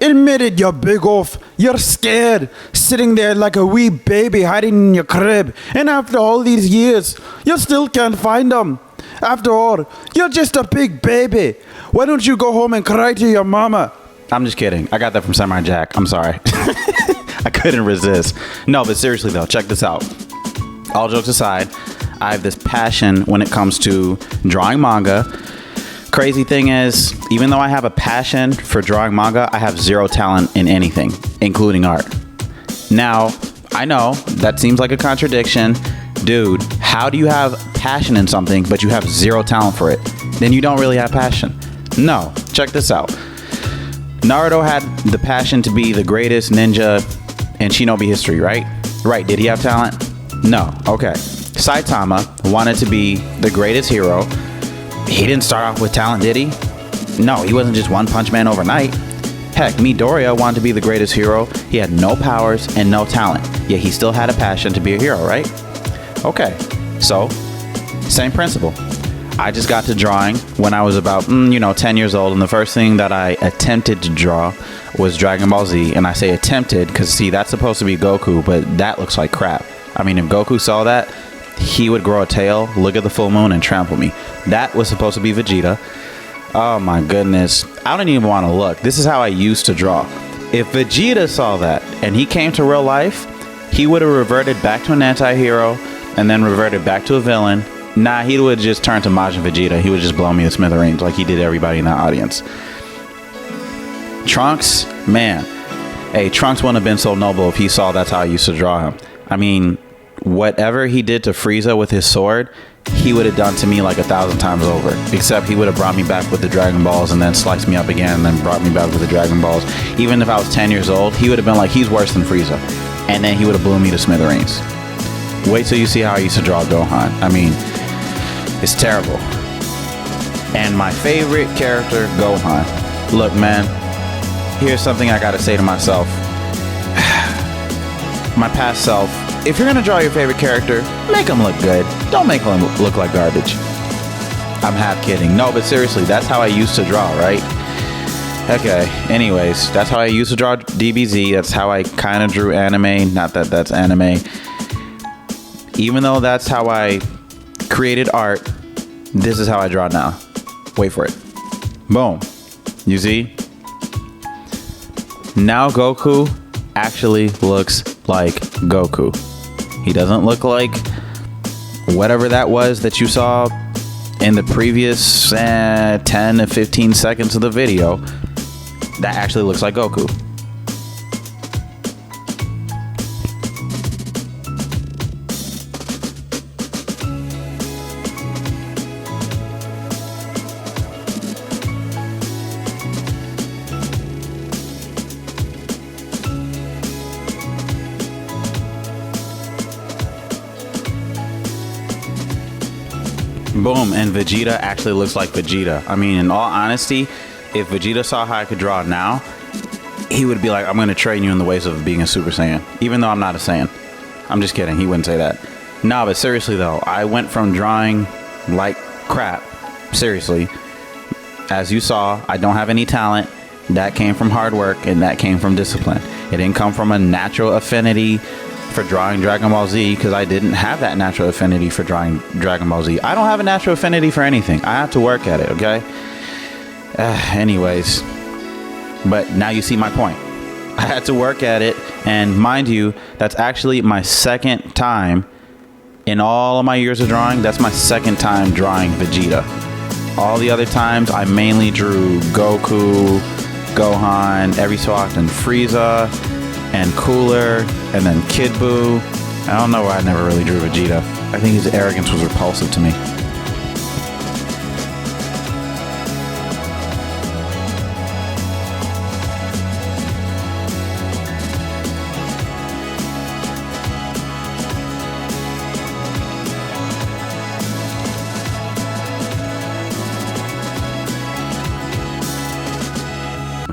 Admit it, you big oaf. You're scared, sitting there like a wee baby hiding in your crib. And after all these years, you still can't find them. After all, you're just a big baby. Why don't you go home and cry to your mama? I'm just kidding. I got that from Samurai Jack. I'm sorry. I couldn't resist. No, but seriously though, check this out. All jokes aside, I have this passion when it comes to drawing manga. Crazy thing is, even though I have a passion for drawing manga, I have zero talent in anything, including art. Now, I know that seems like a contradiction. Dude, how do you have passion in something, but you have zero talent for it? Then you don't really have passion. No, check this out. Naruto had the passion to be the greatest ninja in Shinobi history, right? Right, did he have talent? No, okay. Saitama wanted to be the greatest hero. He didn't start off with talent, did he? No, he wasn't just One Punch Man overnight. Heck, Midoriya wanted to be the greatest hero. He had no powers and no talent, yet he still had a passion to be a hero, right? Okay, so, same principle. I just got to drawing when I was about, 10 years old, and the first thing that I attempted to draw was Dragon Ball Z, and I say attempted because, see, that's supposed to be Goku, but that looks like crap. I mean, if Goku saw that, he would grow a tail, look at the full moon, and trample me. That was supposed to be Vegeta. Oh my goodness. I don't even want to look. This is how I used to draw. If Vegeta saw that and he came to real life, he would have reverted back to an anti-hero and then reverted back to a villain. Nah, he would have just turned to Majin Vegeta. He would just blow me to smithereens like he did everybody in that audience. Trunks, man. Hey, Trunks wouldn't have been so noble if he saw that's how I used to draw him. I mean, whatever he did to Frieza with his sword, he would have done to me like 1,000 times over. Except he would have brought me back with the Dragon Balls and then sliced me up again and then brought me back with the Dragon Balls. Even if I was 10 years old, he would have been like, he's worse than Frieza. And then he would have blew me to smithereens. Wait till you see how I used to draw Gohan. I mean, it's terrible. And my favorite character, Gohan. Look, man, here's something I gotta say to myself. My past self. If you're gonna draw your favorite character, make him look good. Don't make him look like garbage. I'm half kidding. No, but seriously, that's how I used to draw, right? Okay, anyways, that's how I used to draw DBZ. That's how I kind of drew anime. Not that that's anime. Even though that's how I created art, this is how I draw now. Wait for it. Boom. You see? Now Goku actually looks like Goku. He doesn't look like whatever that was that you saw in the previous 10 to 15 seconds of the video. That actually looks like Goku. Boom, and Vegeta actually looks like Vegeta. I mean, in all honesty, if Vegeta saw how I could draw now, he would be like, I'm going to train you in the ways of being a Super Saiyan. Even though I'm not a Saiyan. I'm just kidding. He wouldn't say that. No, but seriously though, I went from drawing like crap. Seriously. As you saw, I don't have any talent. That came from hard work and that came from discipline. It didn't come from a natural affinity for drawing Dragon Ball Z, because I didn't have that natural affinity for drawing Dragon Ball Z. I don't have a natural affinity for anything. I have to work at it, okay? Anyways, but now you see my point. I had to work at it, and mind you, that's actually my second time in all of my years of drawing. That's my second time drawing Vegeta. All the other times, I mainly drew Goku, Gohan, every so often Frieza, and Cooler, and then Kid Buu. I don't know why I never really drew Vegeta. I think his arrogance was repulsive to me.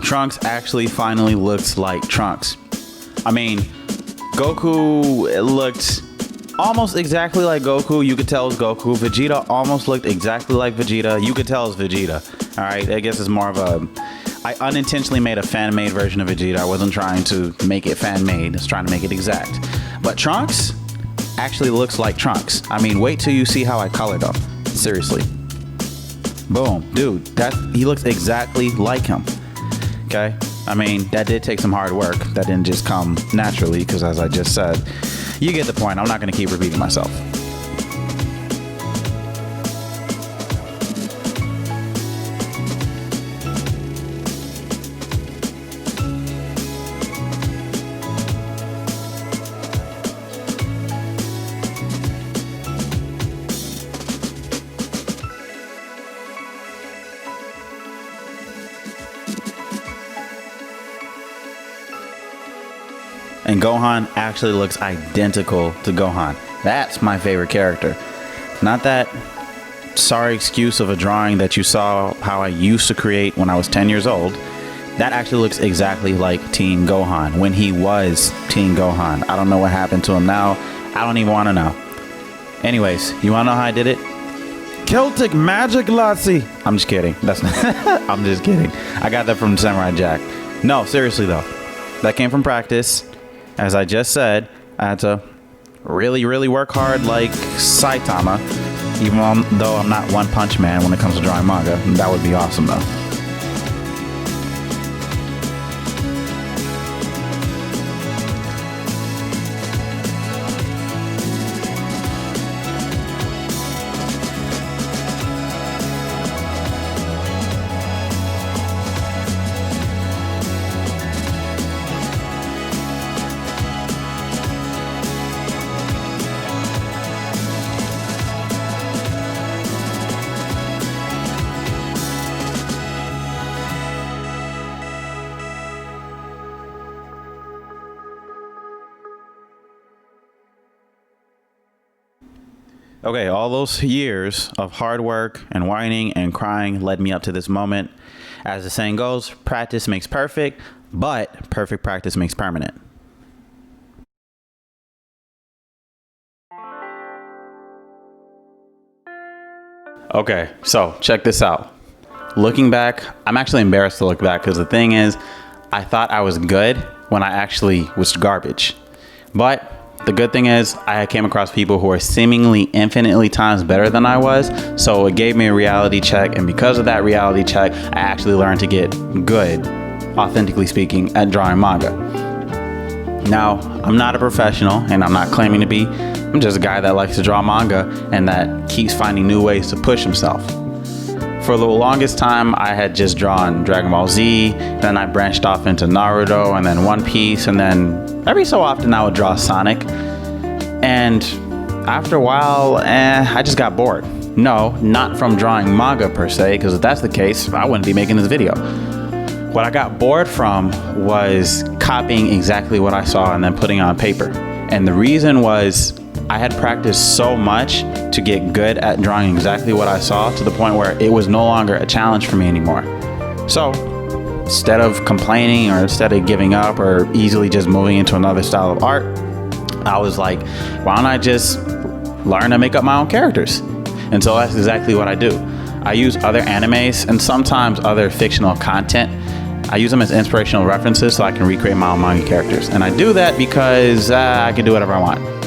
Trunks actually finally looks like Trunks. I mean, Goku looked almost exactly like Goku. You could tell it was Goku. Vegeta almost looked exactly like Vegeta. You could tell it's Vegeta. All right, I guess it's more of I unintentionally made a fan-made version of Vegeta. I wasn't trying to make it fan-made. I was trying to make it exact. But Trunks actually looks like Trunks. I mean, wait till you see how I colored him. Seriously. Boom. Dude, he looks exactly like him. Okay? I mean, that did take some hard work. That didn't just come naturally, because as I just said, you get the point. I'm not going to keep repeating myself. And Gohan actually looks identical to Gohan. That's my favorite character. Not that sorry excuse of a drawing that you saw how I used to create when I was 10 years old. That actually looks exactly like Teen Gohan when he was Teen Gohan. I don't know what happened to him now. I don't even want to know. Anyways, you want to know how I did it? Celtic magic, Lassie. I'm just kidding. That's not I'm just kidding. I got that from Samurai Jack. No, seriously though. That came from practice. As I just said, I had to really, really work hard like Saitama, even though I'm not One Punch Man when it comes to drawing manga. That would be awesome though. Okay, all those years of hard work and whining and crying led me up to this moment. As the saying goes, practice makes perfect, but perfect practice makes permanent. Okay, so check this out. Looking back, I'm actually embarrassed to look back because the thing is, I thought I was good when I actually was garbage. But the good thing is I came across people who are seemingly infinitely times better than I was. So it gave me a reality check. And because of that reality check, I actually learned to get good, authentically speaking, at drawing manga. Now, I'm not a professional and I'm not claiming to be. I'm just a guy that likes to draw manga and that keeps finding new ways to push himself. For the longest time, I had just drawn Dragon Ball Z, then I branched off into Naruto and then One Piece, and then every so often I would draw Sonic. And after a while, I just got bored. No, not from drawing manga per se, because if that's the case, I wouldn't be making this video. What I got bored from was copying exactly what I saw and then putting it on paper. And the reason was I had practiced so much to get good at drawing exactly what I saw to the point where it was no longer a challenge for me anymore. So instead of complaining or instead of giving up or easily just moving into another style of art, I was like, why don't I just learn to make up my own characters? And so that's exactly what I do. I use other animes and sometimes other fictional content. I use them as inspirational references so I can recreate my own manga characters. And I do that because I can do whatever I want.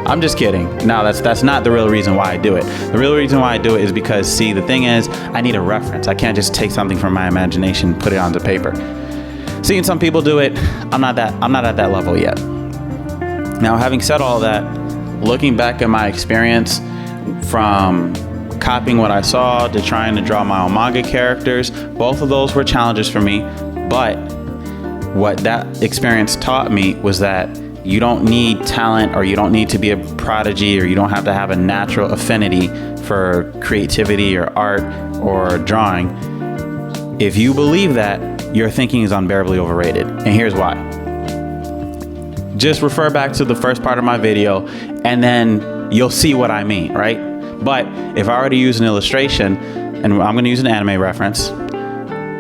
I'm just kidding. No, that's not the real reason why I do it. The real reason why I do it is because, see, the thing is, I need a reference. I can't just take something from my imagination, put it onto paper. Seeing some people do it, I'm not at that level yet. Now, having said all that, looking back at my experience from copying what I saw to trying to draw my own manga characters, both of those were challenges for me. But what that experience taught me was that you don't need talent, or you don't need to be a prodigy, or you don't have to have a natural affinity for creativity or art or drawing. If you believe that, your thinking is unbearably overrated. And here's why. Just refer back to the first part of my video and then you'll see what I mean, right? But if I were to use an illustration, and I'm going to use an anime reference,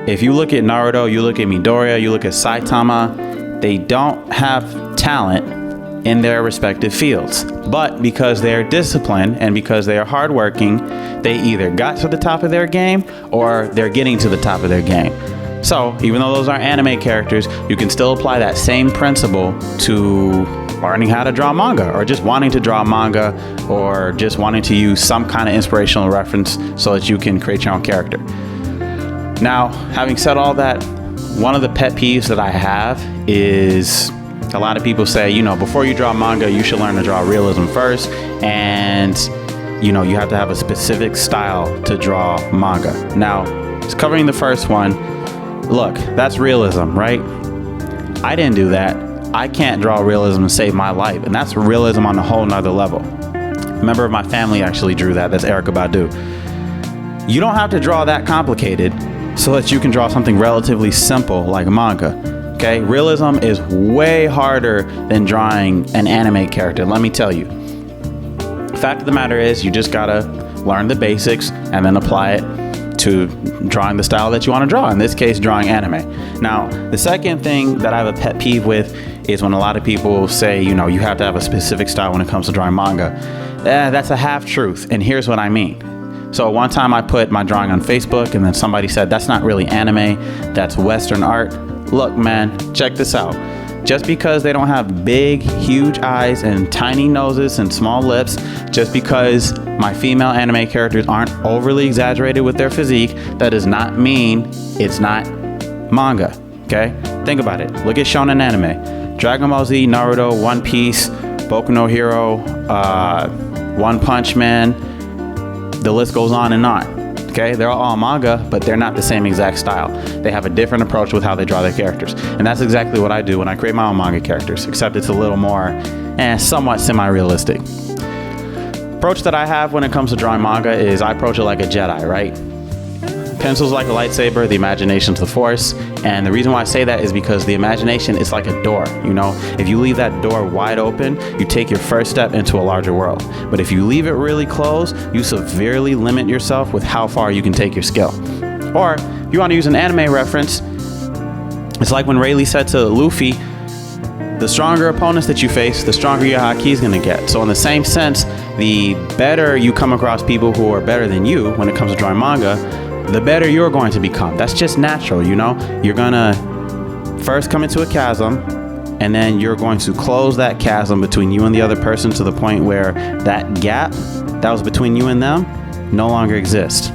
if you look at Naruto, you look at Midoriya, you look at Saitama, they don't have talent in their respective fields. But because they are disciplined and because they are hardworking, they either got to the top of their game or they're getting to the top of their game. So even though those aren't anime characters, you can still apply that same principle to learning how to draw manga, or just wanting to draw manga, or just wanting to use some kind of inspirational reference so that you can create your own character. Now, having said all that, one of the pet peeves that I have is a lot of people say, before you draw manga, you should learn to draw realism first, and you have to have a specific style to draw manga. Now, just covering the first one, look, that's realism, right? I didn't do that. I can't draw realism to save my life, and that's realism on a whole nother level. A member of my family actually drew that. That's Erica Badu. You don't have to draw that complicated so that you can draw something relatively simple like manga. Okay, realism is way harder than drawing an anime character, let me tell you. Fact of the matter is, you just gotta learn the basics and then apply it to drawing the style that you want to draw, in this case drawing anime. Now, the second thing that I have a pet peeve with is when a lot of people say, you have to have a specific style when it comes to drawing manga. That's a half truth, and here's what I mean. So one time I put my drawing on Facebook, and then somebody said, that's not really anime, that's Western art. Look, man, check this out. Just because they don't have big, huge eyes and tiny noses and small lips, just because my female anime characters aren't overly exaggerated with their physique, that does not mean it's not manga, okay? Think about it. Look at shonen anime. Dragon Ball Z, Naruto, One Piece, Boku no Hero, One Punch Man, the list goes on and on. Okay, they're all manga, but they're not the same exact style. They have a different approach with how they draw their characters. And that's exactly what I do when I create my own manga characters, except it's a little more somewhat semi-realistic. Approach that I have when it comes to drawing manga is I approach it like a Jedi, right? Pencil's like a lightsaber, the imagination's the force. And the reason why I say that is because the imagination is like a door, If you leave that door wide open, you take your first step into a larger world. But if you leave it really closed, you severely limit yourself with how far you can take your skill. Or if you want to use an anime reference, it's like when Rayleigh said to Luffy, the stronger opponents that you face, the stronger your haki is going to get. So in the same sense, the better you come across people who are better than you when it comes to drawing manga, the better you're going to become. That's just natural, You're gonna first come into a chasm, and then you're going to close that chasm between you and the other person to the point where that gap that was between you and them no longer exists.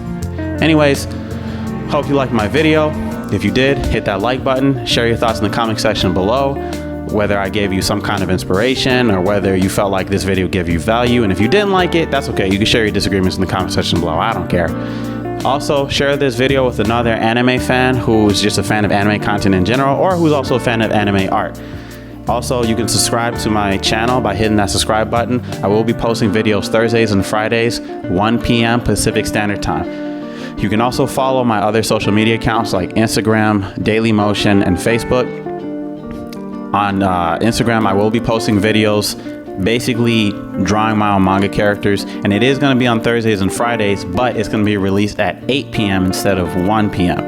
Anyways, hope you liked my video. If you did, hit that like button, share your thoughts in the comment section below, whether I gave you some kind of inspiration or whether you felt like this video gave you value. And if you didn't like it, that's okay. You can share your disagreements in the comment section below. I don't care. Also, share this video with another anime fan who's just a fan of anime content in general, or who's also a fan of anime art. Also, you can subscribe to my channel by hitting that subscribe button. I will be posting videos Thursdays and Fridays, 1 p.m. Pacific Standard Time. You can also follow my other social media accounts like Instagram, Dailymotion, and Facebook. On Instagram, I will be posting videos basically drawing my own manga characters, and it is going to be on Thursdays and Fridays, but it's going to be released at 8 p.m. instead of 1 p.m.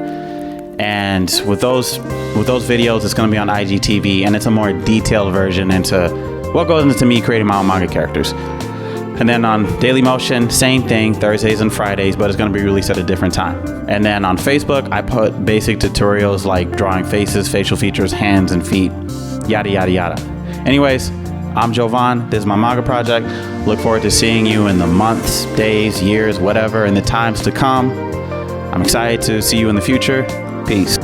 And with those videos, it's going to be on IGTV, and it's a more detailed version into what goes into me creating my own manga characters. And then on Dailymotion, same thing, Thursdays and Fridays, but it's going to be released at a different time. And then on Facebook, I put basic tutorials like drawing faces, facial features, hands and feet, yada yada yada. Anyways, I'm Jovan. This is my manga project. Look forward to seeing you in the months, days, years, whatever, in the times to come. I'm excited to see you in the future. Peace.